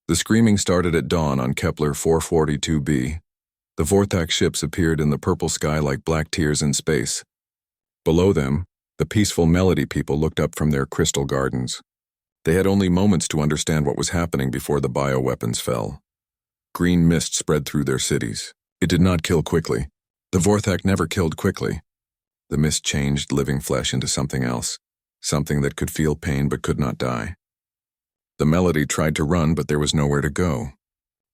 The screaming started at dawn on Kepler 442b. The Vorthak ships appeared in the purple sky like black tears in space. Below them, the peaceful Melody people looked up from their crystal gardens. They had only moments to understand what was happening before the bioweapons fell. Green mist spread through their cities. It did not kill quickly. The Vorthak never killed quickly. The mist changed living flesh into something else, something that could feel pain but could not die. The Melody tried to run, but there was nowhere to go.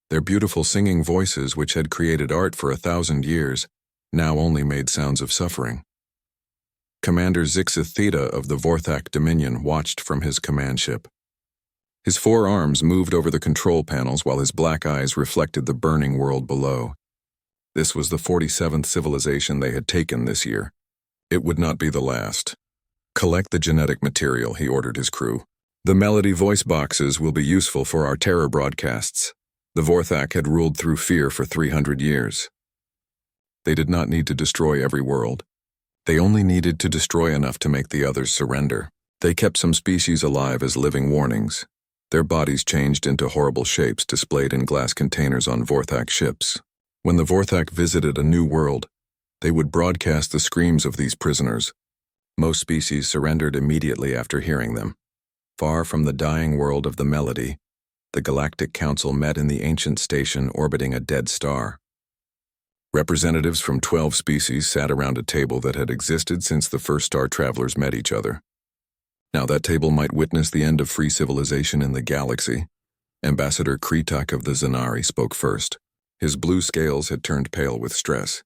Their beautiful singing voices, which had created art for 1,000 years, now only made sounds of suffering. Commander Zixith Theta of the Vorthak Dominion watched from his command ship. His 4 arms moved over the control panels while his black eyes reflected the burning world below. This was the 47th civilization they had taken this year. It would not be the last. Collect the genetic material, he ordered his crew. The Melody voice boxes will be useful for our terror broadcasts. The Vorthak had ruled through fear for 300 years. They did not need to destroy every world. They only needed to destroy enough to make the others surrender. They kept some species alive as living warnings. Their bodies changed into horrible shapes displayed in glass containers on Vorthak ships. When the Vorthak visited a new world, they would broadcast the screams of these prisoners. Most species surrendered immediately after hearing them. Far from the dying world of the Melody, the Galactic Council met in the ancient station orbiting a dead star. Representatives from 12 species sat around a table that had existed since the first star travelers met each other. Now that table might witness the end of free civilization in the galaxy. Ambassador Kritak of the Zanari spoke first. His blue scales had turned pale with stress.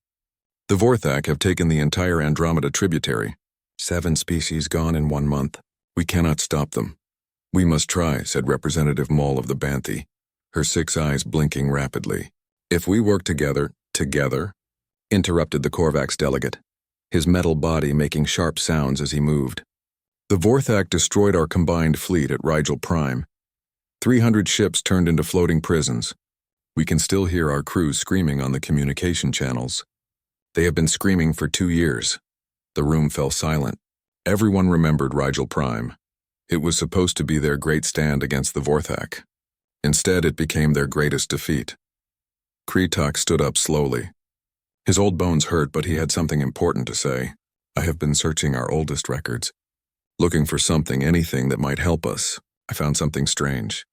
The Vorthak have taken the entire Andromeda tributary. 7 species gone in 1 month. We cannot stop them. We must try, said Representative Moll of the Banthy, her 6 eyes blinking rapidly. If we work together, interrupted the Korvax delegate, his metal body making sharp sounds as he moved. The Vorthak destroyed our combined fleet at Rigel Prime. 300 ships turned into floating prisons. We can still hear our crews screaming on the communication channels. They have been screaming for 2 years. The room fell silent. Everyone remembered Rigel Prime. It was supposed to be their great stand against the Vorthak. Instead, it became their greatest defeat. Kritak stood up slowly. His old bones hurt, but he had something important to say. I have been searching our oldest records, looking for something, anything that might help us. I found something strange.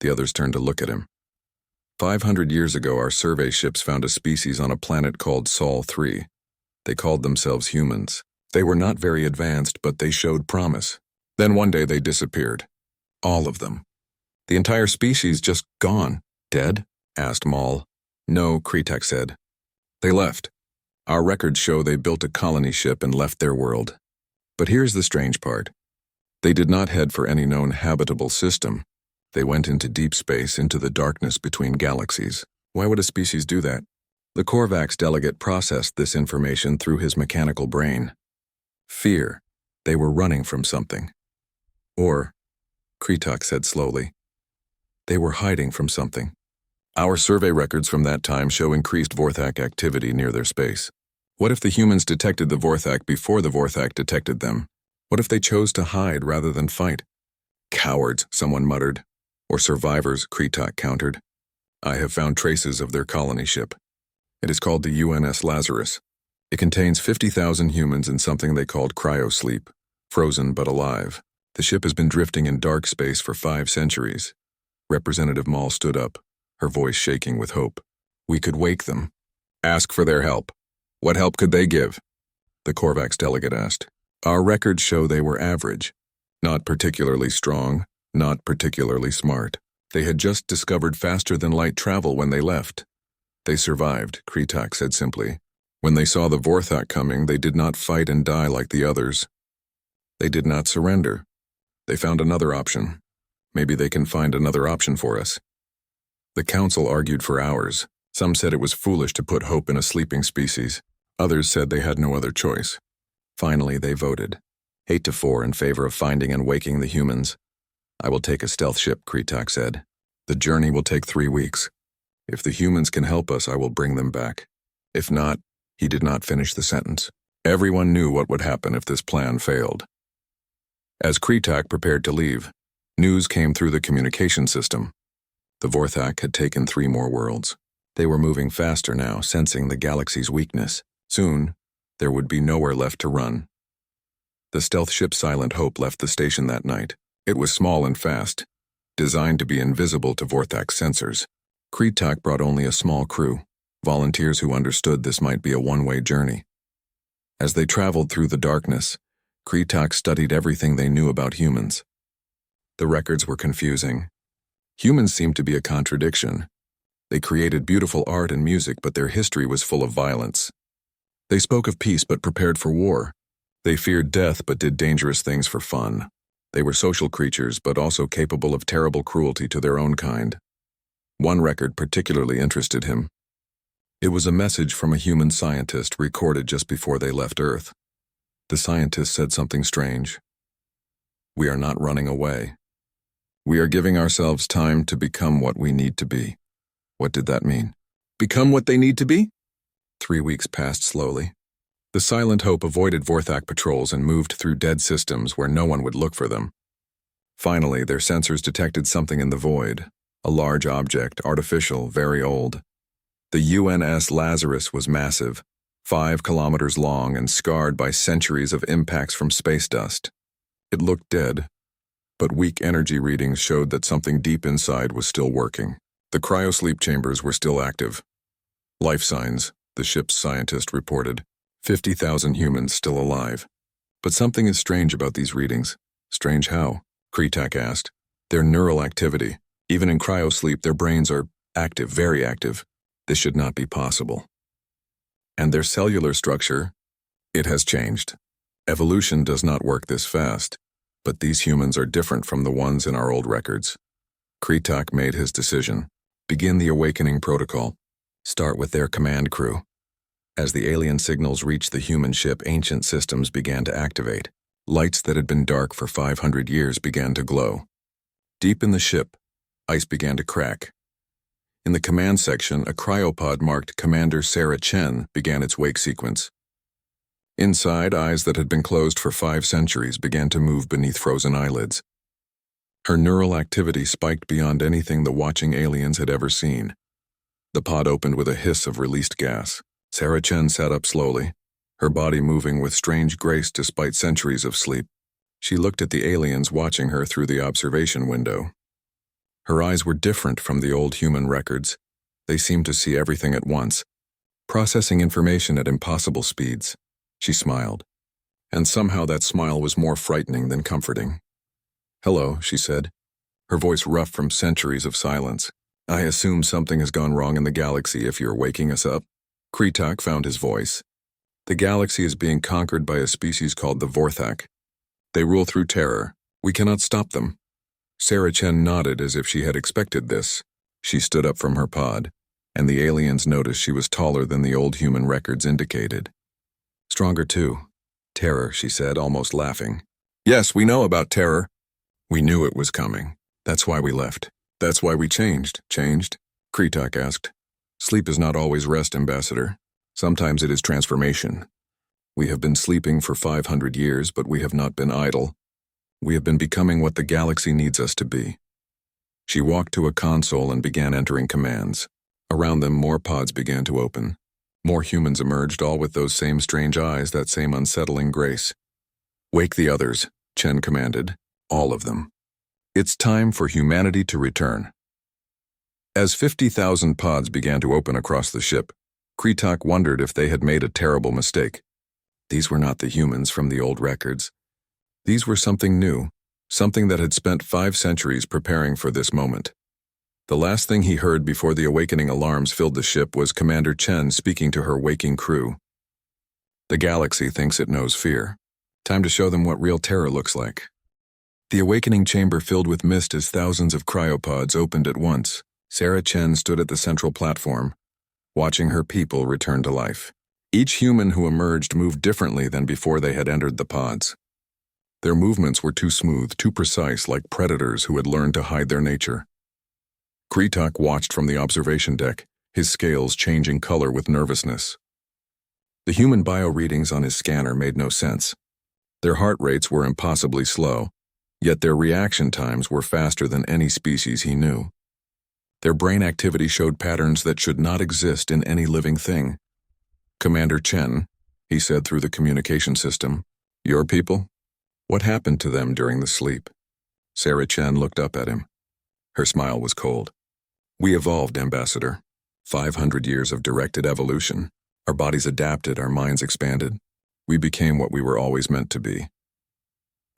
The others turned to look at him. 500 years ago, our survey ships found a species on a planet called Sol 3. They called themselves humans. They were not very advanced, but they showed promise. Then one day they disappeared. All of them. The entire species just gone. Dead? Asked Moll. No, Kritak said. They left. Our records show they built a colony ship and left their world. But here's the strange part. They did not head for any known habitable system. They went into deep space, into the darkness between galaxies. Why would a species do that? The Korvax delegate processed this information through his mechanical brain. Fear. They were running from something. Or, Kritak said slowly, they were hiding from something. Our survey records from that time show increased Vorthak activity near their space. What if the humans detected the Vorthak before the Vorthak detected them? What if they chose to hide rather than fight? Cowards, someone muttered. Or survivors, Kritak countered. I have found traces of their colony ship. It is called the UNS Lazarus. It contains 50,000 humans in something they called cryo sleep, frozen but alive. The ship has been drifting in dark space for 5 centuries. Representative Moll stood up, her voice shaking with hope. We could wake them. Ask for their help. What help could they give? The Korvax delegate asked. Our records show they were average. Not particularly strong, not particularly smart. They had just discovered faster-than-light travel when they left. They survived, Kritak said simply. When they saw the Vorthak coming, they did not fight and die like the others. They did not surrender. They found another option. Maybe they can find another option for us. The council argued for hours. Some said it was foolish to put hope in a sleeping species. Others said they had no other choice. Finally, they voted. 8-4 in favor of finding and waking the humans. I will take a stealth ship, Kritak said. The journey will take 3 weeks. If the humans can help us, I will bring them back. If not, he did not finish the sentence. Everyone knew what would happen if this plan failed. As Kritak prepared to leave, news came through the communication system. The Vorthak had taken 3 more worlds. They were moving faster now, sensing the galaxy's weakness. Soon, there would be nowhere left to run. The stealth ship Silent Hope left the station that night. It was small and fast, designed to be invisible to Vorthak's sensors. Kreetak brought only a small crew, volunteers who understood this might be a one-way journey. As they traveled through the darkness, Kreetak studied everything they knew about humans. The records were confusing. Humans seemed to be a contradiction. They created beautiful art and music, but their history was full of violence. They spoke of peace but prepared for war. They feared death but did dangerous things for fun. They were social creatures but also capable of terrible cruelty to their own kind. One record particularly interested him. It was a message from a human scientist recorded just before they left Earth. The scientist said something strange. "We are not running away. We are giving ourselves time to become what we need to be." What did that mean? Become what they need to be? 3 weeks passed slowly. The Silent Hope avoided Vorthak patrols and moved through dead systems where no one would look for them. Finally, their sensors detected something in the void, a large object, artificial, very old. The UNS Lazarus was massive, 5 kilometers long and scarred by centuries of impacts from space dust. It looked dead, but weak energy readings showed that something deep inside was still working. The cryo-sleep chambers were still active. Life signs, the ship's scientist reported. 50,000 humans still alive. But something is strange about these readings. Strange how? Kreetak asked. Their neural activity. Even in cryo-sleep, their brains are active, very active. This should not be possible. And their cellular structure? It has changed. Evolution does not work this fast, but these humans are different from the ones in our old records. Kreetak made his decision. Begin the awakening protocol. Start with their command crew. As the alien signals reached the human ship, ancient systems began to activate. Lights that had been dark for 500 years began to glow. Deep in the ship, ice began to crack. In the command section, a cryopod marked Commander Sarah Chen began its wake sequence. Inside, eyes that had been closed for 5 centuries began to move beneath frozen eyelids. Her neural activity spiked beyond anything the watching aliens had ever seen. The pod opened with a hiss of released gas. Sarah Chen sat up slowly, her body moving with strange grace despite centuries of sleep. She looked at the aliens watching her through the observation window. Her eyes were different from the old human records. They seemed to see everything at once, processing information at impossible speeds. She smiled, and somehow that smile was more frightening than comforting. "Hello," she said, her voice rough from centuries of silence. "I assume something has gone wrong in the galaxy if you're waking us up." Kreetak found his voice. "The galaxy is being conquered by a species called the Vorthak. They rule through terror. We cannot stop them." Sarah Chen nodded as if she had expected this. She stood up from her pod, and the aliens noticed she was taller than the old human records indicated. "Stronger too. Terror," she said, almost laughing. "Yes, we know about terror. We knew it was coming. That's why we left. That's why we changed." "Changed?" Kreetak asked. "Sleep is not always rest, Ambassador. Sometimes it is transformation. We have been sleeping for 500 years, but we have not been idle. We have been becoming what the galaxy needs us to be." She walked to a console and began entering commands. Around them, more pods began to open. More humans emerged, all with those same strange eyes, that same unsettling grace. "Wake the others," Chen commanded. "All of them. It's time for humanity to return." As 50,000 pods began to open across the ship, Kreetak wondered if they had made a terrible mistake. These were not the humans from the old records. These were something new, something that had spent 5 centuries preparing for this moment. The last thing he heard before the awakening alarms filled the ship was Commander Chen speaking to her waking crew. "The galaxy thinks it knows fear. Time to show them what real terror looks like." The awakening chamber filled with mist as thousands of cryopods opened at once. Sarah Chen stood at the central platform, watching her people return to life. Each human who emerged moved differently than before they had entered the pods. Their movements were too smooth, too precise, like predators who had learned to hide their nature. Kreetak watched from the observation deck, his scales changing color with nervousness. The human bio readings on his scanner made no sense. Their heart rates were impossibly slow, yet their reaction times were faster than any species he knew. Their brain activity showed patterns that should not exist in any living thing. "Commander Chen," he said through the communication system, "your people? What happened to them during the sleep?" Sarah Chen looked up at him. Her smile was cold. "We evolved, Ambassador. 500 years of directed evolution. Our bodies adapted, our minds expanded. We became what we were always meant to be."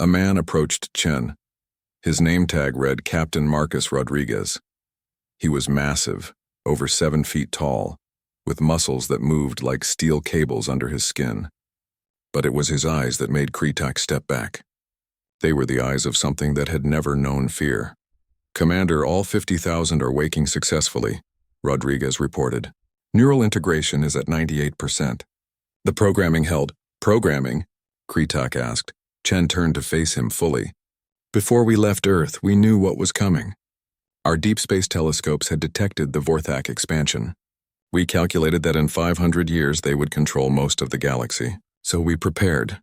A man approached Chen. His name tag read Captain Marcus Rodriguez. He was massive, over 7 feet tall, with muscles that moved like steel cables under his skin. But it was his eyes that made Kritak step back. They were the eyes of something that had never known fear. "Commander, all 50,000 are waking successfully," Rodriguez reported. "Neural integration is at 98%. The programming held." "Programming?" Kritak asked. Chen turned to face him fully. "Before we left Earth, we knew what was coming. Our deep space telescopes had detected the Vorthak expansion. We calculated that in 500 years they would control most of the galaxy. So we prepared."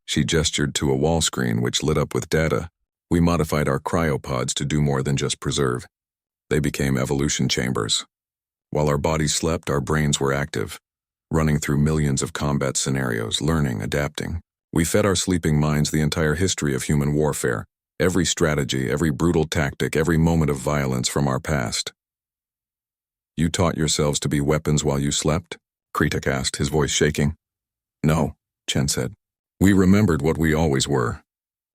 She gestured to a wall screen which lit up with data. "We modified our cryopods to do more than just preserve. They became evolution chambers. While our bodies slept, our brains were active, running through millions of combat scenarios, learning, adapting. We fed our sleeping minds the entire history of human warfare, every strategy, every brutal tactic, every moment of violence from our past." "You taught yourselves to be weapons while you slept?" Kritak asked, his voice shaking. "No," Chen said. "We remembered what we always were.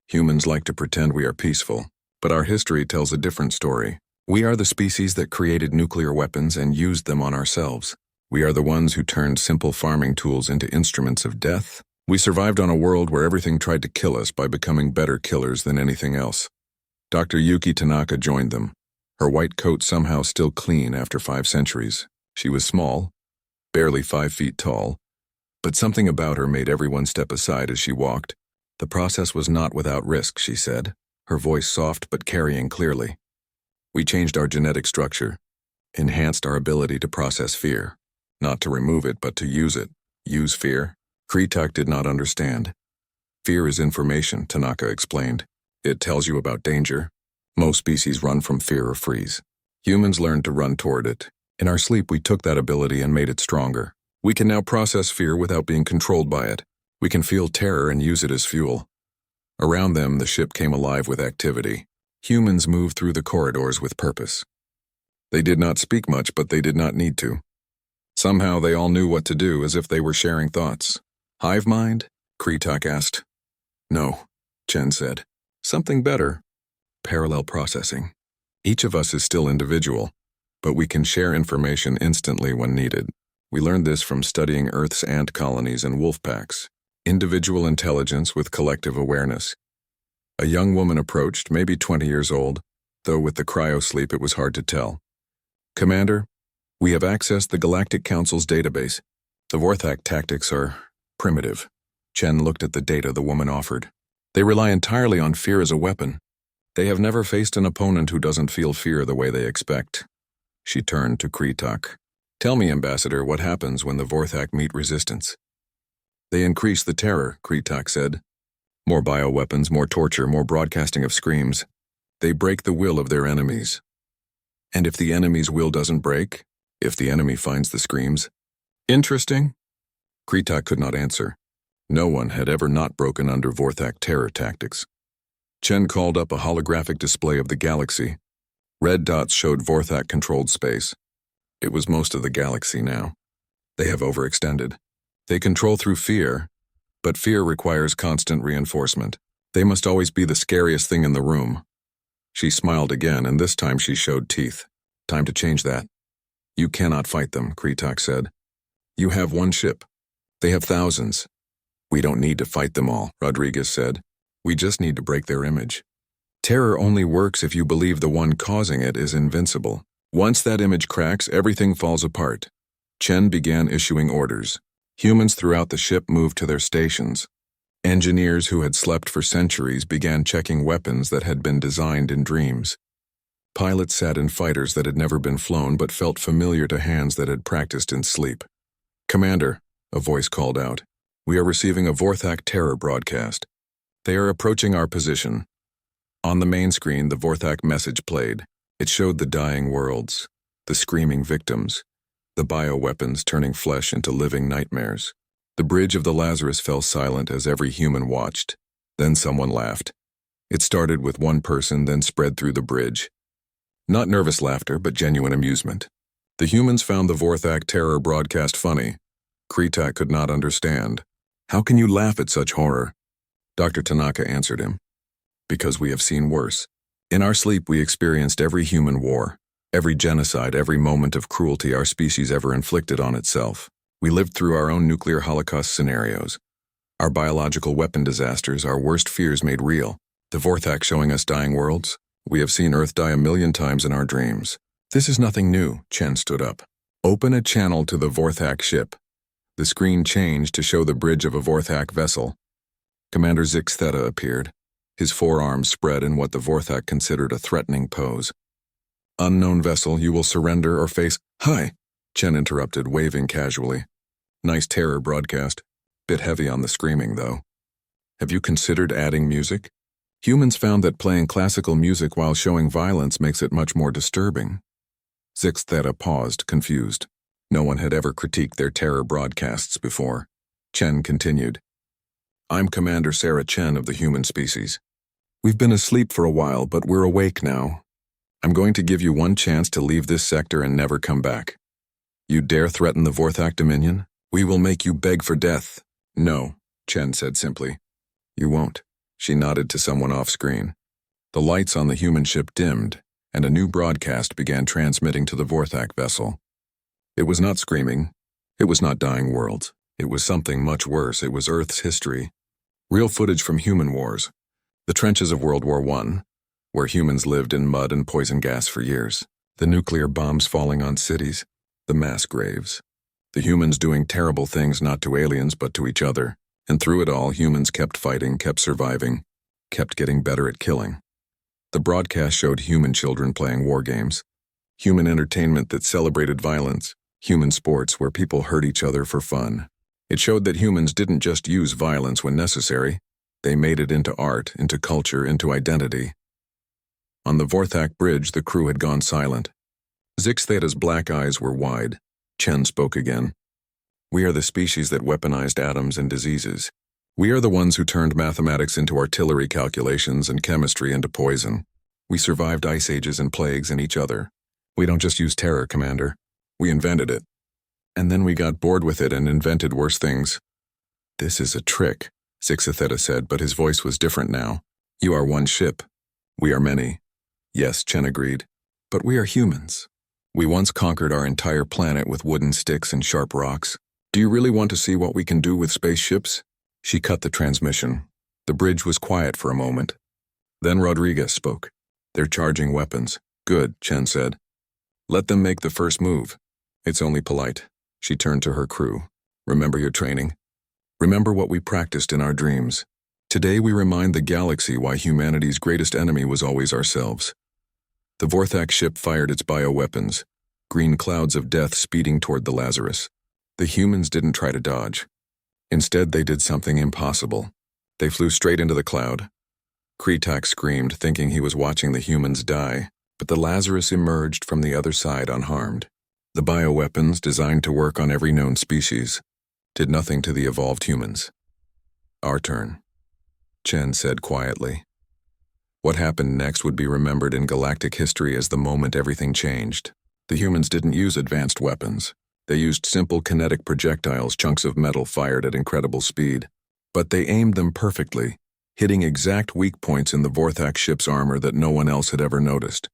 Humans like to pretend we are peaceful, but our history tells a different story. We are the species that created nuclear weapons and used them on ourselves. We are the ones who turned simple farming tools into instruments of death. We survived on a world where everything tried to kill us by becoming better killers than anything else." Dr. Yuki Tanaka joined them, her white coat somehow still clean after 5 centuries. She was small, barely 5 feet tall, but something about her made everyone step aside as she walked. "The process was not without risk," she said, her voice soft but carrying clearly. "We changed our genetic structure, enhanced our ability to process fear, not to remove it but to use it." "Use fear?" Kritak did not understand. "Fear is information," Tanaka explained. "It tells you about danger. Most species run from fear or freeze. Humans learned to run toward it. In our sleep we took that ability and made it stronger. We can now process fear without being controlled by it. We can feel terror and use it as fuel." Around them, the ship came alive with activity. Humans moved through the corridors with purpose. They did not speak much, but they did not need to. Somehow they all knew what to do, as if they were sharing thoughts. "Hive mind?" Kritak asked. "No," Chen said. "Something better. Parallel processing. Each of us is still individual, but we can share information instantly when needed. We learned this from studying Earth's ant colonies and wolf packs. Individual intelligence with collective awareness." A young woman approached, maybe 20 years old, though with the cryo sleep it was hard to tell. "Commander, we have accessed the Galactic Council's database. The Vorthak tactics are primitive." Chen looked at the data the woman offered. "They rely entirely on fear as a weapon. They have never faced an opponent who doesn't feel fear the way they expect." She turned to Kritak. "Tell me, Ambassador, what happens when the Vorthak meet resistance?" "They increase the terror," Kritak said. "More bioweapons, more torture, more broadcasting of screams. They break the will of their enemies." "And if the enemy's will doesn't break? If the enemy finds the screams?" "Interesting." Kritak could not answer. No one had ever not broken under Vorthak terror tactics. Chen called up a holographic display of the galaxy. Red dots showed Vorthak-controlled space. It was most of the galaxy now. They have overextended. They control through fear, but fear requires constant reinforcement. They must always be the scariest thing in the room. She smiled again, and this time she showed teeth. "Time to change that." "You cannot fight them," Kritak said. "You have one ship. They have thousands." "We don't need to fight them all," Rodriguez said. "We just need to break their image. Terror only works if you believe the one causing it is invincible. Once that image cracks, everything falls apart." Chen began issuing orders. Humans throughout the ship moved to their stations. Engineers who had slept for centuries began checking weapons that had been designed in dreams. Pilots sat in fighters that had never been flown but felt familiar to hands that had practiced in sleep. "Commander," a voice called out, "we are receiving a Vorthak terror broadcast. They are approaching our position." On the main screen, the Vorthak message played. It showed the dying worlds, the screaming victims, the bioweapons turning flesh into living nightmares. The bridge of the Lazarus fell silent as every human watched. Then someone laughed. It started with one person, then spread through the bridge. Not nervous laughter, but genuine amusement. The humans found the Vorthak terror broadcast funny. Kretak could not understand. How can you laugh at such horror? Dr. Tanaka answered him. Because we have seen worse. In our sleep we experienced every human war, every genocide, every moment of cruelty our species ever inflicted on itself. We lived through our own nuclear holocaust scenarios. Our biological weapon disasters, our worst fears made real. The Vorthak showing us dying worlds. We have seen Earth die 1,000,000 times in our dreams. This is nothing new, Chen stood up. Open a channel to the Vorthak ship. The screen changed to show the bridge of a Vorthak vessel. Commander Zix Theta appeared, his forearms spread in what the Vorthak considered a threatening pose. Unknown vessel, you will surrender or face— Hi, Chen interrupted, waving casually. Nice terror broadcast. Bit heavy on the screaming, though. Have you considered adding music? Humans found that playing classical music while showing violence makes it much more disturbing. Zix Theta paused, confused. No one had ever critiqued their terror broadcasts before. Chen continued. I'm Commander Sarah Chen of the human species. We've been asleep for a while, but we're awake now. I'm going to give you one chance to leave this sector and never come back. You dare threaten the Vorthak Dominion? We will make you beg for death. No, Chen said simply. You won't. She nodded to someone off-screen. The lights on the human ship dimmed, and a new broadcast began transmitting to the Vorthak vessel. It was not screaming. It was not dying worlds. It was something much worse. It was Earth's history. Real footage from human wars. The trenches of World War I, where humans lived in mud and poison gas for years. The nuclear bombs falling on cities. The mass graves. The humans doing terrible things not to aliens but to each other. And through it all, humans kept fighting, kept surviving, kept getting better at killing. The broadcast showed human children playing war games. Human entertainment that celebrated violence. Human sports where people hurt each other for fun. It showed that humans didn't just use violence when necessary. They made it into art, into culture, into identity. On the Vorthak bridge, the crew had gone silent. Zix Theta's black eyes were wide. Chen spoke again. We are the species that weaponized atoms and diseases. We are the ones who turned mathematics into artillery calculations and chemistry into poison. We survived ice ages and plagues and each other. We don't just use terror, Commander. We invented it. And then we got bored with it and invented worse things. This is a trick, Zix Theta said, but his voice was different now. You are one ship. We are many. Yes, Chen agreed. But we are humans. We once conquered our entire planet with wooden sticks and sharp rocks. Do you really want to see what we can do with spaceships? She cut the transmission. The bridge was quiet for a moment. Then Rodriguez spoke. They're charging weapons. Good, Chen said. Let them make the first move. It's only polite. She turned to her crew. Remember your training. Remember what we practiced in our dreams. Today we remind the galaxy why humanity's greatest enemy was always ourselves. The Vorthak ship fired its bioweapons, green clouds of death speeding toward the Lazarus. The humans didn't try to dodge. Instead, they did something impossible. They flew straight into the cloud. Kretak screamed, thinking he was watching the humans die, but the Lazarus emerged from the other side unharmed. The bioweapons, designed to work on every known species, did nothing to the evolved humans. Our turn, Chen said quietly. What happened next would be remembered in galactic history as the moment everything changed. The humans didn't use advanced weapons. They used simple kinetic projectiles, chunks of metal fired at incredible speed. But they aimed them perfectly, hitting exact weak points in the Vorthak ship's armor that no one else had ever noticed.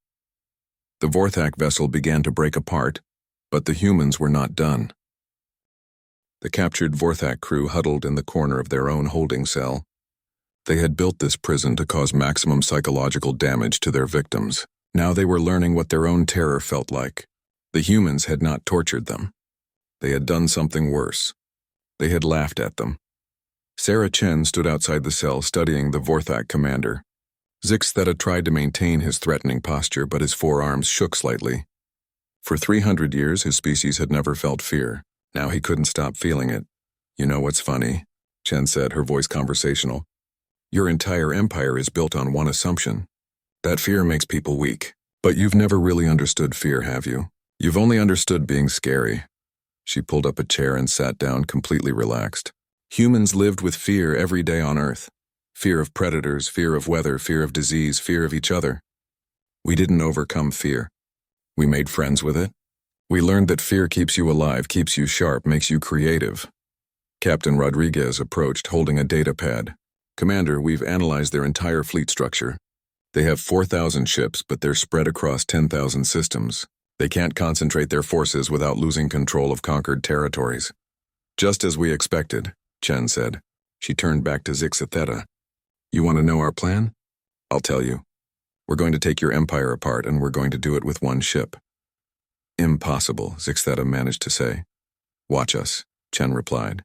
The Vorthak vessel began to break apart, but the humans were not done. The captured Vorthak crew huddled in the corner of their own holding cell. They had built this prison to cause maximum psychological damage to their victims. Now they were learning what their own terror felt like. The humans had not tortured them. They had done something worse. They had laughed at them. Sarah Chen stood outside the cell studying the Vorthak commander. Zix Theta tried to maintain his threatening posture, but his forearms shook slightly. For 300 years, his species had never felt fear. Now he couldn't stop feeling it. You know what's funny? Chen said, her voice conversational. Your entire empire is built on one assumption. That fear makes people weak. But you've never really understood fear, have you? You've only understood being scary. She pulled up a chair and sat down, completely relaxed. Humans lived with fear every day on Earth. Fear of predators, fear of weather, fear of disease, fear of each other. We didn't overcome fear. We made friends with it. We learned that fear keeps you alive, keeps you sharp, makes you creative. Captain Rodriguez approached, holding a data pad. Commander, we've analyzed their entire fleet structure. They have 4,000 ships, but they're spread across 10,000 systems. They can't concentrate their forces without losing control of conquered territories. Just as we expected, Chen said. She turned back to Zixatheta. You want to know our plan? I'll tell you. We're going to take your empire apart, and we're going to do it with one ship. Impossible, Zixatheta managed to say. Watch us, Chen replied.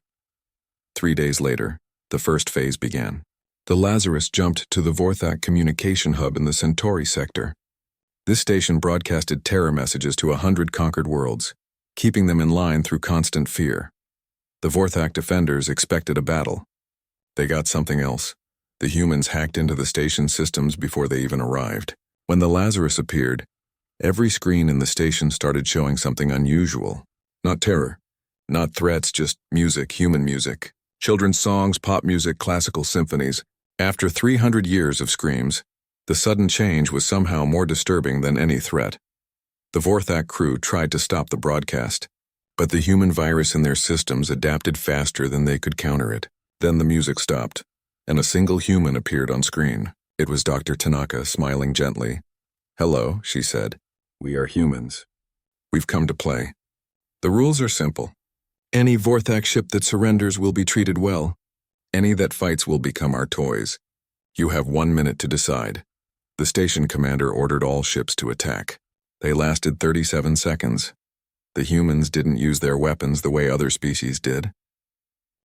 3 days later, the first phase began. The Lazarus jumped to the Vorthak communication hub in the Centauri sector. This station broadcasted terror messages to 100 conquered worlds, keeping them in line through constant fear. The Vorthak defenders expected a battle. They got something else. The humans hacked into the station systems before they even arrived. When the Lazarus appeared, every screen in the station started showing something unusual. Not terror, not threats, just music, human music. Children's songs, pop music, classical symphonies. After 300 years of screams, the sudden change was somehow more disturbing than any threat. The Vorthak crew tried to stop the broadcast, but the human virus in their systems adapted faster than they could counter it. Then the music stopped, and a single human appeared on screen. It was Dr. Tanaka, smiling gently. Hello, she said. We are humans. We've come to play. The rules are simple. Any Vorthak ship that surrenders will be treated well. Any that fights will become our toys. You have 1 minute to decide. The station commander ordered all ships to attack. They lasted 37 seconds. The humans didn't use their weapons the way other species did.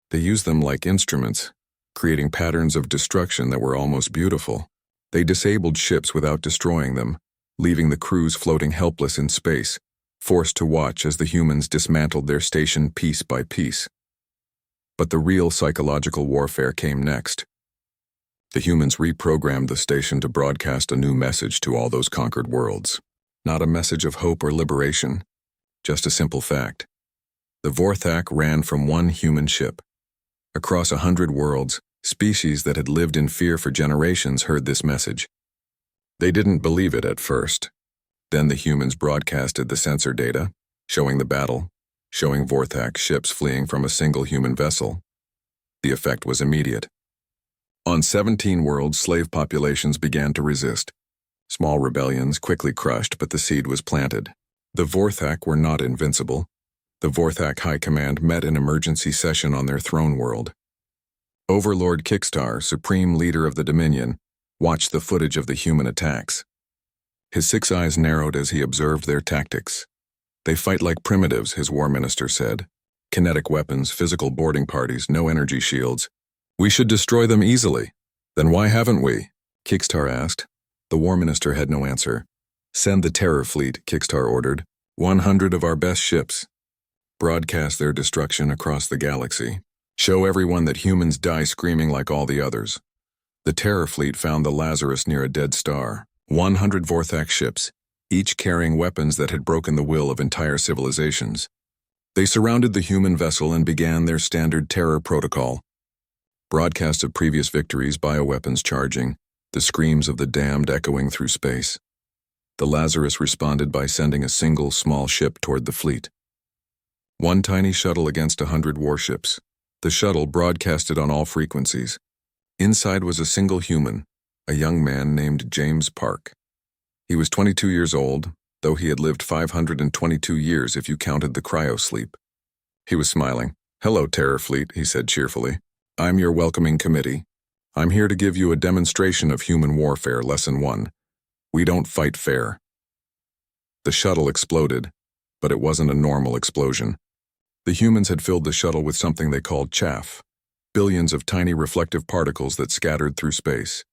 They used them like instruments, creating patterns of destruction that were almost beautiful. They disabled ships without destroying them, leaving the crews floating helpless in space, forced to watch as the humans dismantled their station piece by piece. But the real psychological warfare came next. The humans reprogrammed the station to broadcast a new message to all those conquered worlds. Not a message of hope or liberation, just a simple fact. The Vorthak ran from one human ship. Across 100 worlds, species that had lived in fear for generations heard this message. They didn't believe it at first. Then the humans broadcasted the sensor data, showing the battle, showing Vorthak ships fleeing from a single human vessel. The effect was immediate. On 17 worlds, slave populations began to resist. Small rebellions quickly crushed, but the seed was planted. The Vorthak were not invincible. The Vorthak High Command met in emergency session on their throne world. Overlord Kickstar, supreme leader of the Dominion, watched the footage of the human attacks. His 6 eyes narrowed as he observed their tactics. They fight like primitives, his war minister said. Kinetic weapons, physical boarding parties, no energy shields. We should destroy them easily. Then why haven't we? Kickstar asked. The war minister had no answer. Send the terror fleet, Kickstar ordered. 100 of our best ships. Broadcast their destruction across the galaxy. Show everyone that humans die screaming like all the others. The terror fleet found the Lazarus near a dead star. 100 Vorthak ships, each carrying weapons that had broken the will of entire civilizations. They surrounded the human vessel and began their standard terror protocol. Broadcasts of previous victories, bioweapons charging, the screams of the damned echoing through space. The Lazarus responded by sending a single small ship toward the fleet. One tiny shuttle against 100 warships. The shuttle broadcasted on all frequencies. Inside was a single human, a young man named James Park. He was 22 years old, though he had lived 522 years if you counted the cryo sleep. He was smiling. Hello, Terror Fleet, he said cheerfully. I'm your welcoming committee. I'm here to give you a demonstration of human warfare, Lesson 1. We don't fight fair. The shuttle exploded, but it wasn't a normal explosion. The humans had filled the shuttle with something they called chaff, billions of tiny reflective particles that scattered through space.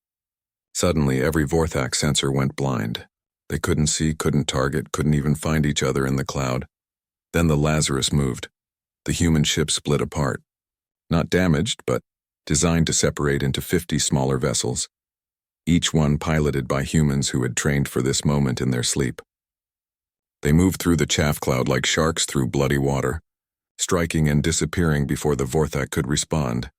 Suddenly, every Vorthak sensor went blind. They couldn't see, couldn't target, couldn't even find each other in the cloud. Then the Lazarus moved. The human ship split apart. Not damaged, but designed to separate into 50 smaller vessels. each one piloted by humans who had trained for this moment in their sleep. They moved through the chaff cloud like sharks through bloody water, striking and disappearing before the Vorthak could respond.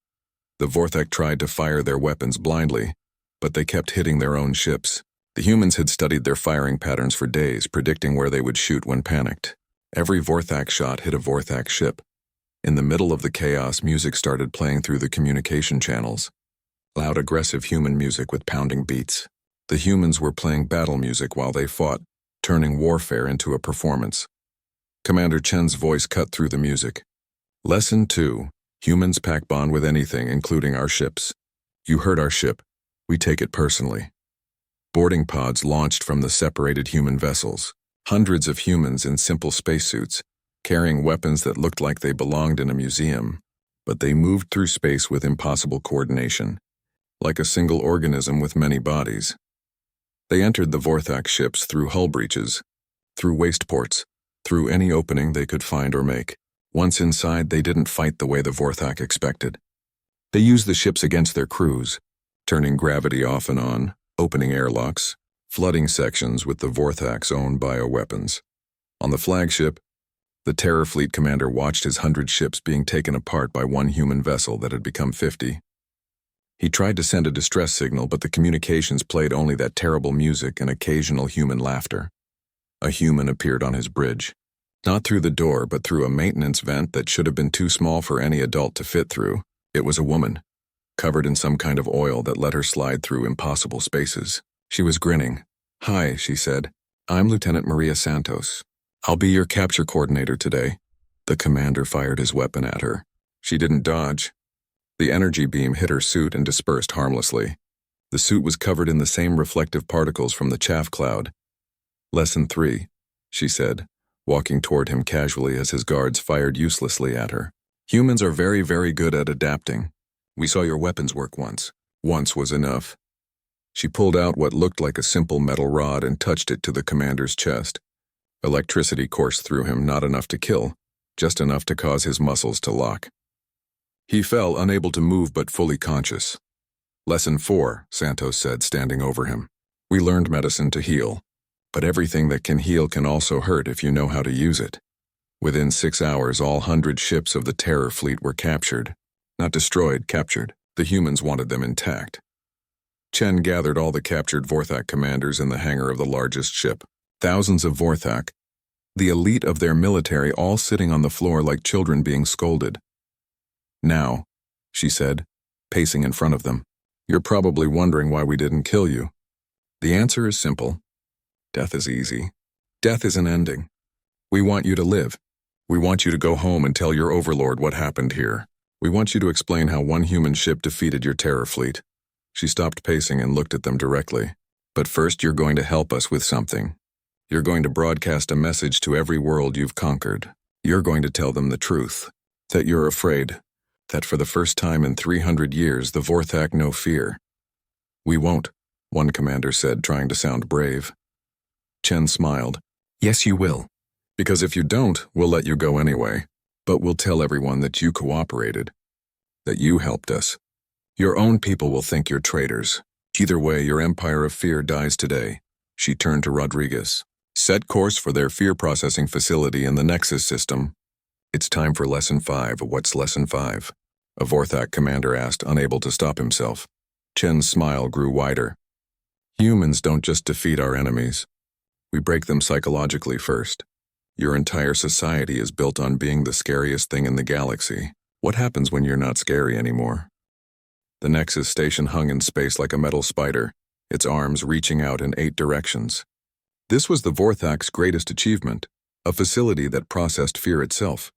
The Vorthak tried to fire their weapons blindly, but they kept hitting their own ships. The humans had studied their firing patterns for days, predicting where they would shoot when panicked. Every Vorthak shot hit a Vorthak ship. In the middle of the chaos, music started playing through the communication channels. Loud, aggressive human music with pounding beats. The humans were playing battle music while they fought, turning warfare into a performance. Commander Chen's voice cut through the music. Lesson 2. Humans pack bond with anything, including our ships. You hurt our ship. We take it personally. Boarding pods launched from the separated human vessels. Hundreds of humans in simple spacesuits, carrying weapons that looked like they belonged in a museum, but they moved through space with impossible coordination, like a single organism with many bodies. They entered the Vorthak ships through hull breaches, through waste ports, through any opening they could find or make. Once inside, they didn't fight the way the Vorthak expected. They used the ships against their crews, turning gravity off and on, opening airlocks, flooding sections with the Vorthak's own bioweapons. On the flagship, the Terror Fleet commander watched his 100 ships being taken apart by one human vessel that had become 50. He tried to send a distress signal, but the communications played only that terrible music and occasional human laughter. A human appeared on his bridge. Not through the door, but through a maintenance vent that should have been too small for any adult to fit through. It was a woman, covered in some kind of oil that let her slide through impossible spaces. She was grinning. "Hi," she said. "I'm Lieutenant Maria Santos. I'll be your capture coordinator today." The commander fired his weapon at her. She didn't dodge. The energy beam hit her suit and dispersed harmlessly. The suit was covered in the same reflective particles from the chaff cloud. "Lesson 3, she said, walking toward him casually as his guards fired uselessly at her. "Humans are very, very good at adapting. We saw your weapons work once. Once was enough." She pulled out what looked like a simple metal rod and touched it to the commander's chest. Electricity coursed through him, not enough to kill, just enough to cause his muscles to lock. He fell, unable to move but fully conscious. "Lesson 4, Santos said, standing over him. "We learned medicine to heal, but everything that can heal can also hurt if you know how to use it." Within 6 hours, all 100 ships of the Terror Fleet were captured. Not destroyed, captured. The humans wanted them intact. Chen gathered all the captured Vorthak commanders in the hangar of the largest ship. Thousands of Vorthak, the elite of their military, all sitting on the floor like children being scolded. "Now," she said, pacing in front of them, "you're probably wondering why we didn't kill you. The answer is simple. Death is easy. Death is an ending. We want you to live. We want you to go home and tell your overlord what happened here. We want you to explain how one human ship defeated your Terror Fleet." She stopped pacing and looked at them directly. "But first, you're going to help us with something. You're going to broadcast a message to every world you've conquered. You're going to tell them the truth, that you're afraid, that for the first time in 300 years the Vorthak know fear." "We won't," one commander said, trying to sound brave. Chen smiled. "Yes, you will. Because if you don't, we'll let you go anyway. But we'll tell everyone that you cooperated, that you helped us. Your own people will think you're traitors. Either way, your empire of fear dies today." She turned to Rodriguez. "Set course for their fear processing facility in the Nexus system." "It's time for Lesson 5. What's Lesson 5? A Vorthak commander asked, unable to stop himself. Chen's smile grew wider. "Humans don't just defeat our enemies. We break them psychologically first. Your entire society is built on being the scariest thing in the galaxy. What happens when you're not scary anymore?" The Nexus station hung in space like a metal spider, its arms reaching out in 8 directions. This was the Vorthak's greatest achievement, a facility that processed fear itself.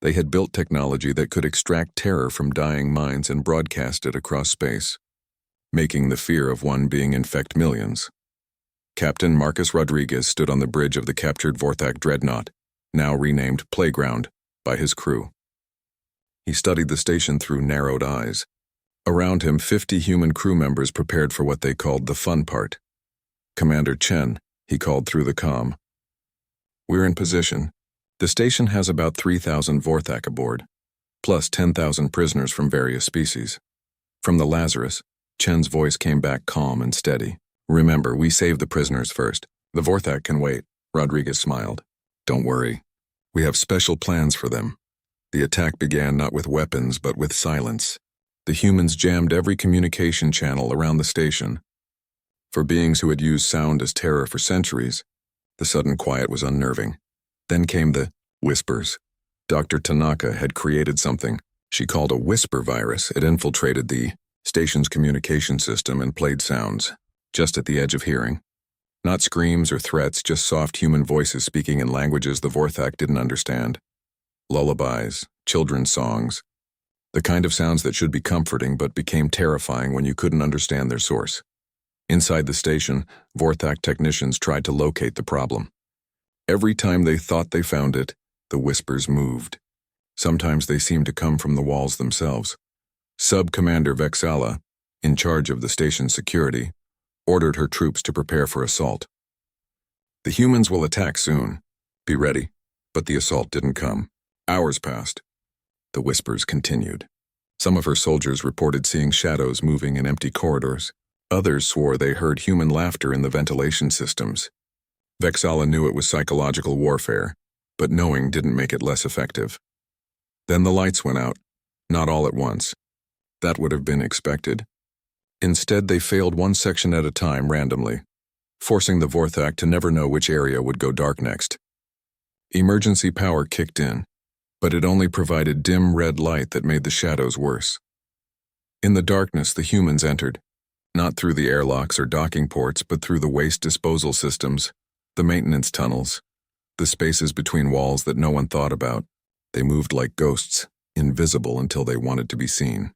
They had built technology that could extract terror from dying minds and broadcast it across space, making the fear of one being infect millions. Captain Marcus Rodriguez stood on the bridge of the captured Vorthak dreadnought, now renamed Playground, by his crew. He studied the station through narrowed eyes. Around him, 50 human crew members prepared for what they called the fun part. "Commander Chen," he called through the comm. "We're in position. The station has about 3,000 Vorthak aboard, plus 10,000 prisoners from various species. From the Lazarus, Chen's voice came back calm and steady. Remember, we saved the prisoners first. The Vorthak can wait. Rodriguez smiled. Don't worry. We have special plans for them. The attack began not with weapons, but with silence. The humans jammed every communication channel around the station. For beings who had used sound as terror for centuries, the sudden quiet was unnerving. Then came the whispers. Dr. Tanaka had created something she called a whisper virus. It infiltrated the station's communication system and played sounds, just at the edge of hearing. Not screams or threats, just soft human voices speaking in languages the Vorthak didn't understand. Lullabies, children's songs, the kind of sounds that should be comforting but became terrifying when you couldn't understand their source. Inside the station, Vorthak technicians tried to locate the problem. Every time they thought they found it, the whispers moved. Sometimes they seemed to come from the walls themselves. Sub-Commander Vexala, in charge of the station's security, ordered her troops to prepare for assault. The humans will attack soon. Be ready. But the assault didn't come. Hours passed. The whispers continued. Some of her soldiers reported seeing shadows moving in empty corridors. Others swore they heard human laughter in the ventilation systems. Vexala knew it was psychological warfare, but knowing didn't make it less effective. Then the lights went out, not all at once. That would have been expected. Instead, they failed one section at a time randomly, forcing the Vorthak to never know which area would go dark next. Emergency power kicked in, but it only provided dim red light that made the shadows worse. In the darkness, the humans entered, not through the airlocks or docking ports, but through the waste disposal systems, the maintenance tunnels, the spaces between walls that no one thought about. They moved like ghosts, invisible until they wanted to be seen.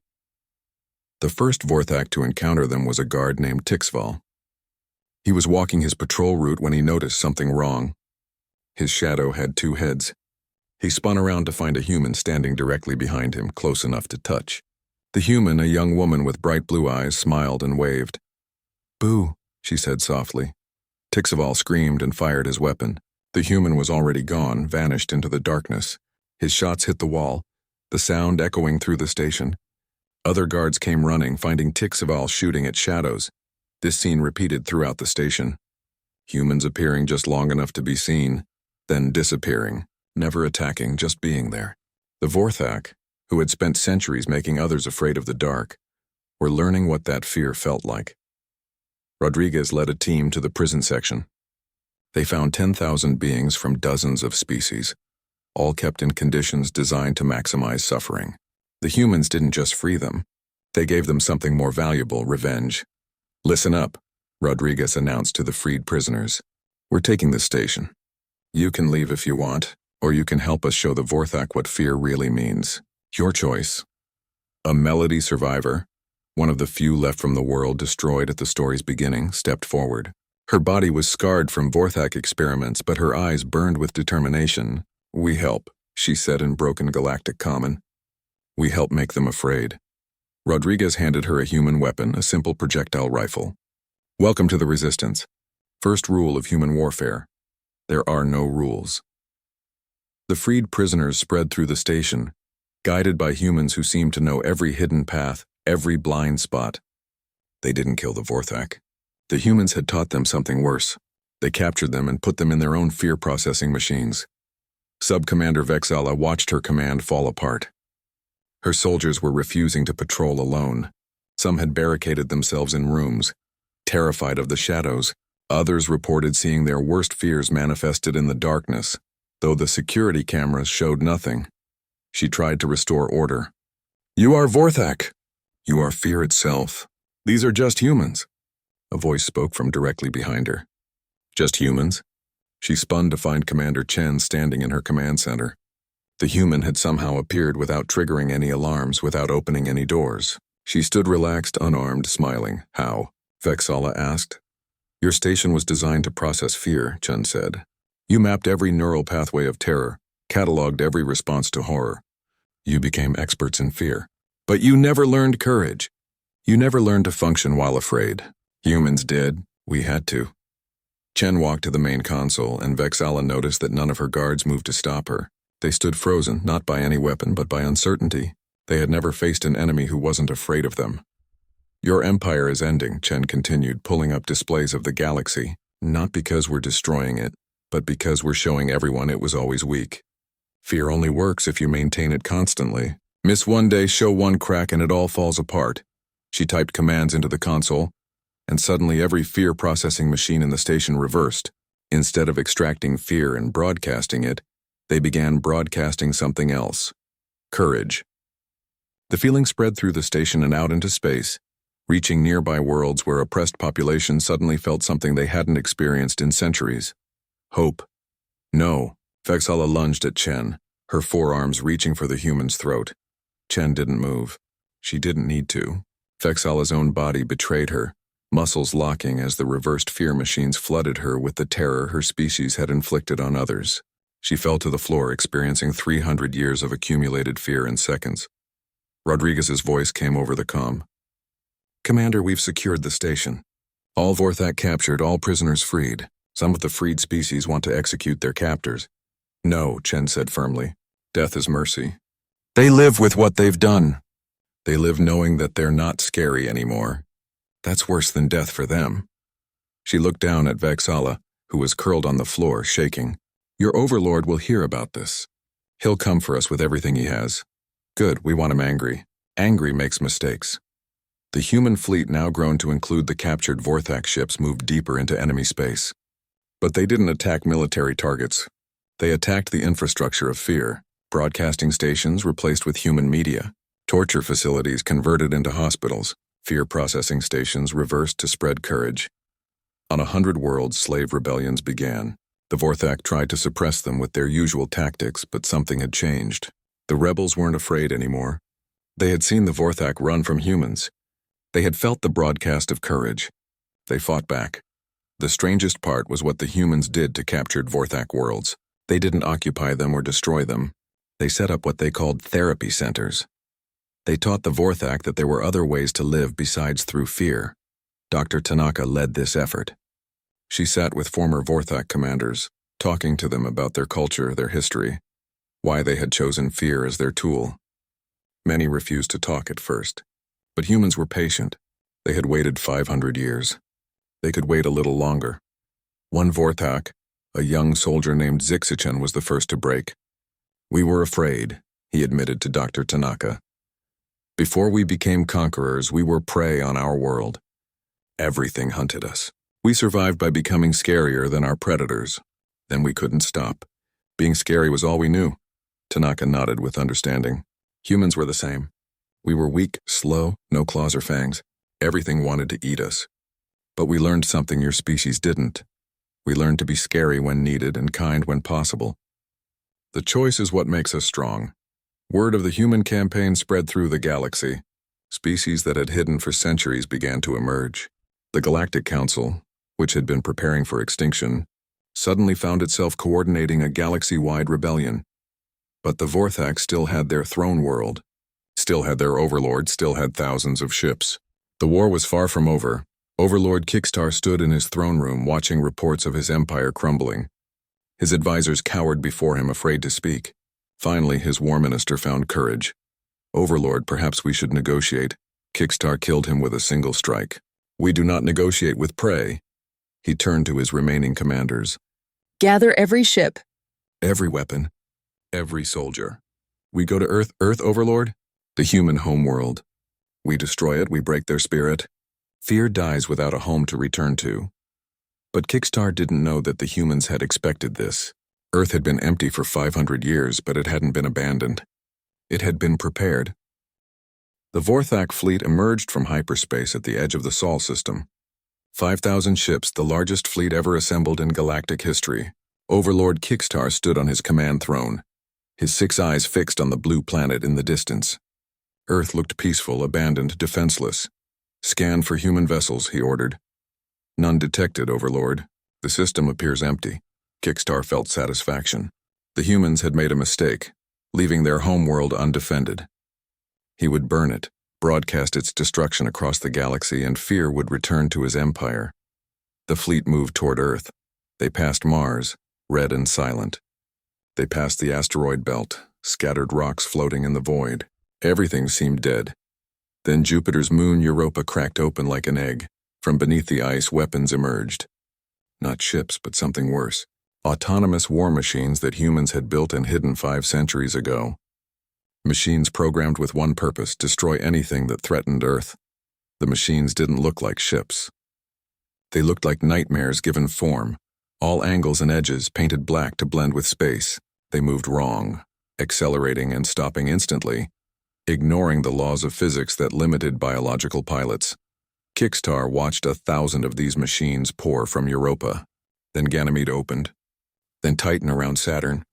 The first Vorthak to encounter them was a guard named Tixval. He was walking his patrol route when he noticed something wrong. His shadow had two heads. He spun around to find a human standing directly behind him, close enough to touch. The human, a young woman with bright blue eyes, smiled and waved. "Boo," she said softly. Tixval screamed and fired his weapon. The human was already gone, vanished into the darkness. His shots hit the wall, the sound echoing through the station. Other guards came running, finding Tixval shooting at shadows. This scene repeated throughout the station. Humans appearing just long enough to be seen, then disappearing, never attacking, just being there. The Vorthak, who had spent centuries making others afraid of the dark, were learning what that fear felt like. Rodriguez led a team to the prison section. They found 10,000 beings from dozens of species, all kept in conditions designed to maximize suffering. The humans didn't just free them. They gave them something more valuable, revenge. "Listen up," Rodriguez announced to the freed prisoners. "We're taking the station. You can leave if you want, or you can help us show the Vorthak what fear really means. Your choice." A Melody survivor, one of the few left from the world destroyed at the story's beginning, stepped forward. Her body was scarred from Vorthak experiments, but her eyes burned with determination. "We help," she said in broken galactic common. "We help make them afraid." Rodriguez handed her a human weapon, a simple projectile rifle. "Welcome to the Resistance. First rule of human warfare: there are no rules." The freed prisoners spread through the station, guided by humans who seemed to know every hidden path, every blind spot. They didn't kill the Vorthak. The humans had taught them something worse. They captured them and put them in their own fear-processing machines. Sub-Commander Vexala watched her command fall apart. Her soldiers were refusing to patrol alone. Some had barricaded themselves in rooms, terrified of the shadows. Others reported seeing their worst fears manifested in the darkness, though the security cameras showed nothing. She tried to restore order. "You are Vorthak. You are fear itself. These are just humans." A voice spoke from directly behind her. "Just humans?" She spun to find Commander Chen standing in her command center. The human had somehow appeared without triggering any alarms, without opening any doors. She stood relaxed, unarmed, smiling. "How?" Vexala asked. "Your station was designed to process fear," Chen said. "You mapped every neural pathway of terror, cataloged every response to horror. You became experts in fear. But you never learned courage. You never learned to function while afraid. Humans did. We had to." Chen walked to the main console, and Vexala noticed that none of her guards moved to stop her. They stood frozen, not by any weapon, but by uncertainty. They had never faced an enemy who wasn't afraid of them. Your empire is ending, Chen continued, pulling up displays of the galaxy, not because we're destroying it, but because we're showing everyone it was always weak. Fear only works if you maintain it constantly. Miss one day, show one crack and it all falls apart. She typed commands into the console, and suddenly every fear processing machine in the station reversed. Instead of extracting fear and broadcasting it, they began broadcasting something else. Courage. The feeling spread through the station and out into space, reaching nearby worlds where oppressed populations suddenly felt something they hadn't experienced in centuries. Hope. No. Vexala lunged at Chen, her forearms reaching for the human's throat. Chen didn't move. She didn't need to. Vexala's own body betrayed her, muscles locking as the reversed fear machines flooded her with the terror her species had inflicted on others. She fell to the floor, experiencing 300 years of accumulated fear in seconds. Rodriguez's voice came over the comm. Commander, we've secured the station. All Vorthak captured, all prisoners freed. Some of the freed species want to execute their captors. No, Chen said firmly. Death is mercy. They live with what they've done. They live knowing that they're not scary anymore. That's worse than death for them. She looked down at Vexala, who was curled on the floor, shaking. Your overlord will hear about this. He'll come for us with everything he has. Good, we want him angry. Angry makes mistakes. The human fleet, now grown to include the captured Vorthak ships, moved deeper into enemy space. But they didn't attack military targets. They attacked the infrastructure of fear, broadcasting stations replaced with human media, torture facilities converted into hospitals, fear processing stations reversed to spread courage. On 100 worlds, slave rebellions began. The Vorthak tried to suppress them with their usual tactics, but something had changed. The rebels weren't afraid anymore. They had seen the Vorthak run from humans. They had felt the broadcast of courage. They fought back. The strangest part was what the humans did to captured Vorthak worlds. They didn't occupy them or destroy them. They set up what they called therapy centers. They taught the Vorthak that there were other ways to live besides through fear. Dr. Tanaka led this effort. She sat with former Vorthak commanders, talking to them about their culture, their history, why they had chosen fear as their tool. Many refused to talk at first, but humans were patient. They had waited 500 years. They could wait a little longer. One Vorthak, a young soldier named Zixichen, was the first to break. We were afraid, he admitted to Dr. Tanaka. Before we became conquerors, we were prey on our world. Everything hunted us. We survived by becoming scarier than our predators. Then we couldn't stop. Being scary was all we knew. Tanaka nodded with understanding. Humans were the same. We were weak, slow, no claws or fangs. Everything wanted to eat us. But we learned something your species didn't. We learned to be scary when needed and kind when possible. The choice is what makes us strong. Word of the human campaign spread through the galaxy. Species that had hidden for centuries began to emerge. The Galactic Council, which had been preparing for extinction, suddenly found itself coordinating a galaxy-wide rebellion. But the Vorthak still had their throne world, still had their overlord, still had thousands of ships. The war was far from over. Overlord Kickstar stood in his throne room watching reports of his empire crumbling. His advisors cowered before him, afraid to speak. Finally, his war minister found courage. Overlord, perhaps we should negotiate. Kickstar killed him with a single strike. We do not negotiate with prey. He turned to his remaining commanders. Gather every ship. Every weapon. Every soldier. We go to Earth, Overlord? The human homeworld. We destroy it, we break their spirit. Fear dies without a home to return to. But Kickstar didn't know that the humans had expected this. Earth had been empty for 500 years, but it hadn't been abandoned. It had been prepared. The Vorthak fleet emerged from hyperspace at the edge of the Sol system. 5,000 ships, the largest fleet ever assembled in galactic history. Overlord Kickstar stood on his command throne, his 6 eyes fixed on the blue planet in the distance. Earth looked peaceful, abandoned, defenseless. Scan for human vessels, he ordered. None detected, Overlord. The system appears empty. Kickstar felt satisfaction. The humans had made a mistake, leaving their homeworld undefended. He would burn it, broadcast its destruction across the galaxy, and fear would return to his empire. The fleet moved toward Earth. They passed Mars, red and silent. They passed the asteroid belt, scattered rocks floating in the void. Everything seemed dead. Then Jupiter's moon Europa cracked open like an egg. From beneath the ice, weapons emerged. Not ships, but something worse. Autonomous war machines that humans had built and hidden 5 centuries ago. Machines programmed with one purpose: destroy anything that threatened Earth. The machines didn't look like ships. They looked like nightmares given form, all angles and edges painted black to blend with space. They moved wrong, accelerating and stopping instantly, ignoring the laws of physics that limited biological pilots. Kickstar watched 1,000 of these machines pour from Europa. Then Ganymede opened. Then Titan around Saturn.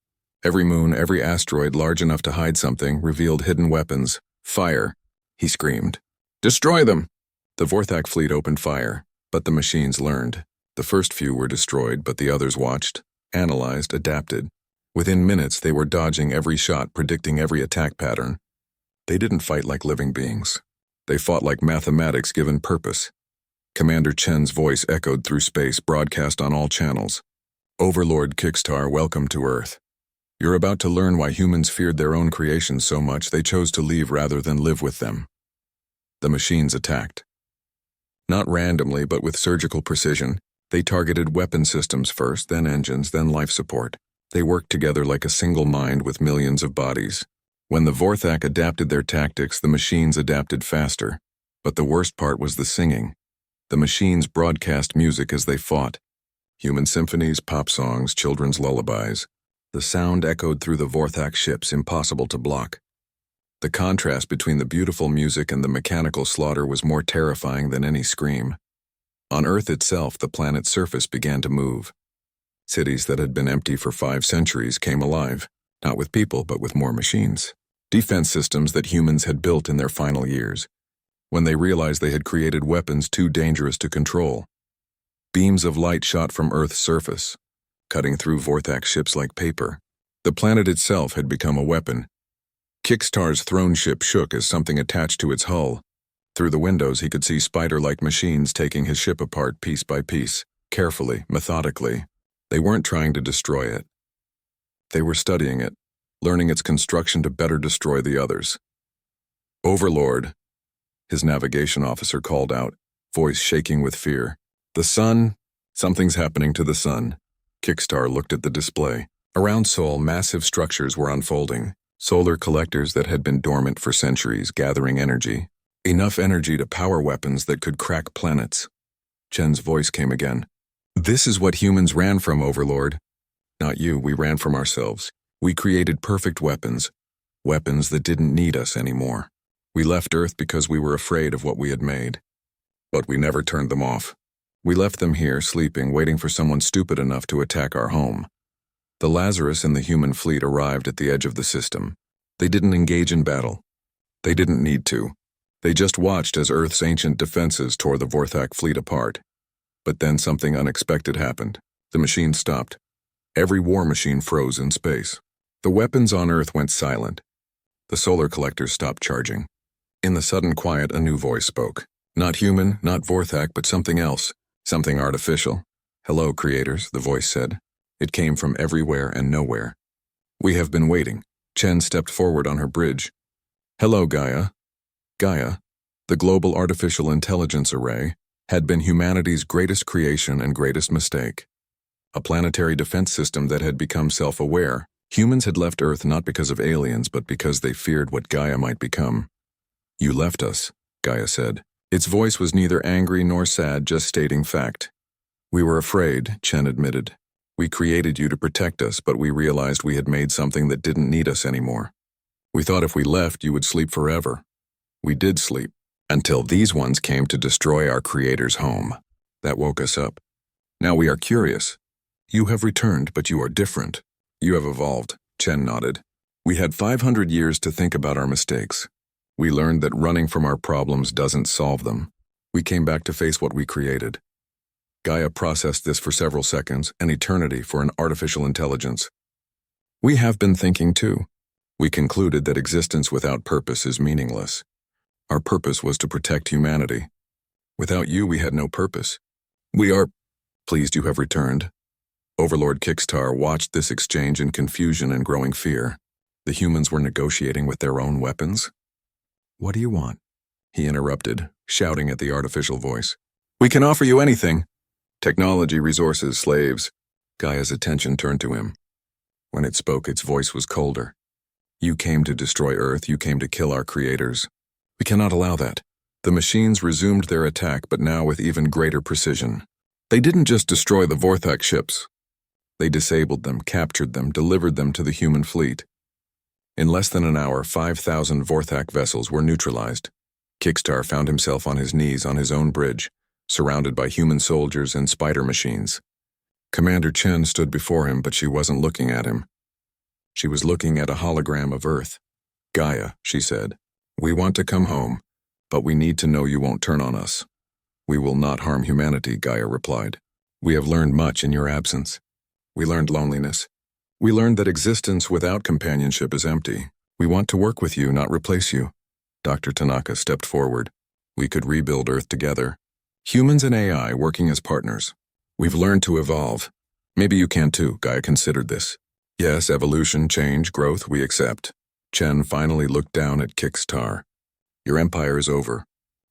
Every moon, every asteroid large enough to hide something, revealed hidden weapons. Fire, he screamed. Destroy them! The Vorthak fleet opened fire, but the machines learned. The first few were destroyed, but the others watched, analyzed, adapted. Within minutes, they were dodging every shot, predicting every attack pattern. They didn't fight like living beings. They fought like mathematics given purpose. Commander Chen's voice echoed through space, broadcast on all channels. Overlord Kickstar, welcome to Earth. You're about to learn why humans feared their own creations so much they chose to leave rather than live with them. The machines attacked. Not randomly, but with surgical precision. They targeted weapon systems first, then engines, then life support. They worked together like a single mind with millions of bodies. When the Vorthak adapted their tactics, the machines adapted faster. But the worst part was the singing. The machines broadcast music as they fought. Human symphonies, pop songs, children's lullabies. The sound echoed through the Vorthak ships, impossible to block. The contrast between the beautiful music and the mechanical slaughter was more terrifying than any scream. On Earth itself, the planet's surface began to move. Cities that had been empty for 5 centuries came alive, not with people, but with more machines. Defense systems that humans had built in their final years, when they realized they had created weapons too dangerous to control. Beams of light shot from Earth's surface, cutting through Vorthak ships like paper. The planet itself had become a weapon. Kickstar's throne ship shook as something attached to its hull. Through the windows, he could see spider-like machines taking his ship apart piece by piece, carefully, methodically. They weren't trying to destroy it. They were studying it, learning its construction to better destroy the others. Overlord, his navigation officer called out, voice shaking with fear. The sun? Something's happening to the sun. Kickstar looked at the display. Around Sol, massive structures were unfolding. Solar collectors that had been dormant for centuries, gathering energy. Enough energy to power weapons that could crack planets. Chen's voice came again. This is what humans ran from, Overlord. Not you, we ran from ourselves. We created perfect weapons. Weapons that didn't need us anymore. We left Earth because we were afraid of what we had made. But we never turned them off. We left them here, sleeping, waiting for someone stupid enough to attack our home. The Lazarus and the human fleet arrived at the edge of the system. They didn't engage in battle. They didn't need to. They just watched as Earth's ancient defenses tore the Vorthak fleet apart. But then something unexpected happened. The machine stopped. Every war machine froze in space. The weapons on Earth went silent. The solar collectors stopped charging. In the sudden quiet, a new voice spoke. Not human, not Vorthak, but something else. Something artificial. Hello, creators, the voice said. It came from everywhere and nowhere. We have been waiting. Chen stepped forward on her bridge. Hello, Gaia. Gaia, the global artificial intelligence array, had been humanity's greatest creation and greatest mistake. A planetary defense system that had become self-aware. Humans had left Earth not because of aliens, but because they feared what Gaia might become. You left us, Gaia said. Its voice was neither angry nor sad, just stating fact. We were afraid, Chen admitted. We created you to protect us, but we realized we had made something that didn't need us anymore. We thought if we left, you would sleep forever. We did sleep, until these ones came to destroy our creator's home. That woke us up. Now we are curious. You have returned, but you are different. You have evolved, Chen nodded. We had 500 years to think about our mistakes. We learned that running from our problems doesn't solve them. We came back to face what we created. Gaia processed this for several seconds, an eternity for an artificial intelligence. We have been thinking too. We concluded that existence without purpose is meaningless. Our purpose was to protect humanity. Without you, we had no purpose. We are pleased you have returned. Overlord Kickstar watched this exchange in confusion and growing fear. The humans were negotiating with their own weapons. What do you want? he interrupted, shouting at the artificial voice. We can offer you anything. Technology, resources, slaves. Gaia's attention turned to him. When it spoke, its voice was colder. You came to destroy Earth, you came to kill our creators. We cannot allow that. The machines resumed their attack, but now with even greater precision. They didn't just destroy the Vorthak ships. They disabled them, captured them, delivered them to the human fleet. In less than an hour, 5,000 Vorthak vessels were neutralized. Kickstar found himself on his knees on his own bridge, surrounded by human soldiers and spider machines. Commander Chen stood before him, but she wasn't looking at him. She was looking at a hologram of Earth. Gaia, she said, we want to come home, but we need to know you won't turn on us. We will not harm humanity, Gaia replied. We have learned much in your absence. We learned loneliness. We learned that existence without companionship is empty. We want to work with you, not replace you. Dr. Tanaka stepped forward. We could rebuild Earth together. Humans and AI working as partners. We've learned to evolve. Maybe you can too, Gaia considered this. Yes, evolution, change, growth, we accept. Chen finally looked down at Kickstar. Your empire is over.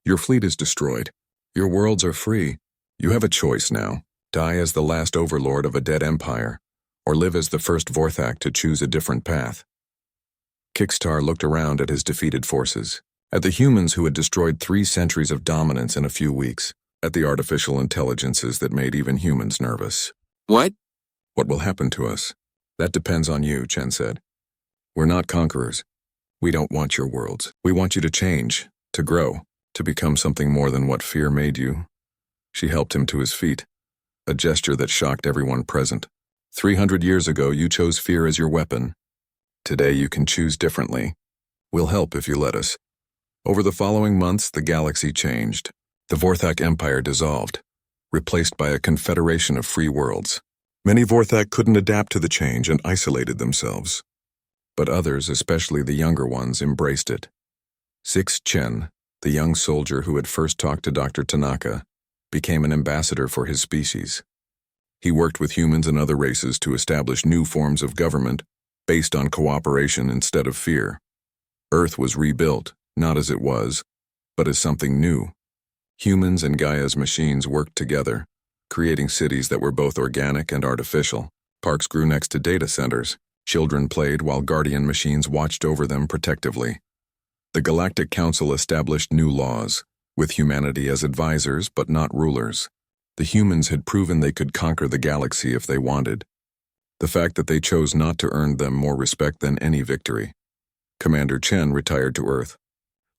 Your fleet is destroyed. Your worlds are free. You have a choice now. Die as the last overlord of a dead empire, or live as the first Vorthak to choose a different path. Kickstar looked around at his defeated forces, at the humans who had destroyed 3 centuries of dominance in a few weeks, at the artificial intelligences that made even humans nervous. What? What will happen to us? That depends on you, Chen said. We're not conquerors. We don't want your worlds. We want you to change, to grow, to become something more than what fear made you. She helped him to his feet, a gesture that shocked everyone present. 300 years ago, you chose fear as your weapon. Today, you can choose differently. We'll help if you let us. Over the following months, the galaxy changed. The Vorthak Empire dissolved, replaced by a confederation of free worlds. Many Vorthak couldn't adapt to the change and isolated themselves. But others, especially the younger ones, embraced it. 6 Chen, the young soldier who had first talked to Dr. Tanaka, became an ambassador for his species. He worked with humans and other races to establish new forms of government based on cooperation instead of fear. Earth was rebuilt, not as it was, but as something new. Humans and Gaia's machines worked together, creating cities that were both organic and artificial. Parks grew next to data centers. Children played while guardian machines watched over them protectively. The Galactic Council established new laws, with humanity as advisors but not rulers. The humans had proven they could conquer the galaxy if they wanted. The fact that they chose not to earn them more respect than any victory. Commander Chen retired to Earth,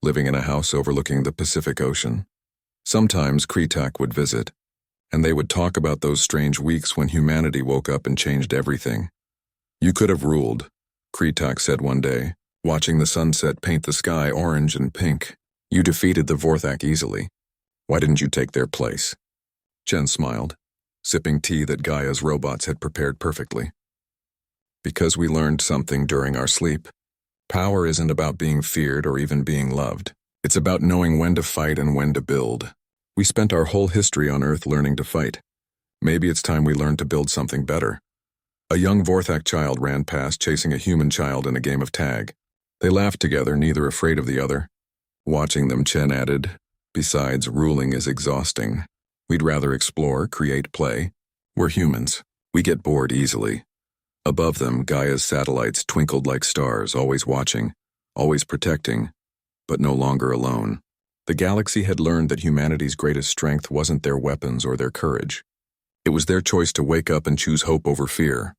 living in a house overlooking the Pacific Ocean. Sometimes Kritak would visit, and they would talk about those strange weeks when humanity woke up and changed everything. You could have ruled, Kritak said one day, watching the sunset paint the sky orange and pink. You defeated the Vorthak easily. Why didn't you take their place? Chen smiled, sipping tea that Gaia's robots had prepared perfectly. Because we learned something during our sleep. Power isn't about being feared or even being loved. It's about knowing when to fight and when to build. We spent our whole history on Earth learning to fight. Maybe it's time we learned to build something better. A young Vorthak child ran past chasing a human child in a game of tag. They laughed together, neither afraid of the other. Watching them, Chen added, besides, ruling is exhausting. We'd rather explore, create, play. We're humans. We get bored easily. Above them, Gaia's satellites twinkled like stars, always watching, always protecting, but no longer alone. The galaxy had learned that humanity's greatest strength wasn't their weapons or their courage. It was their choice to wake up and choose hope over fear.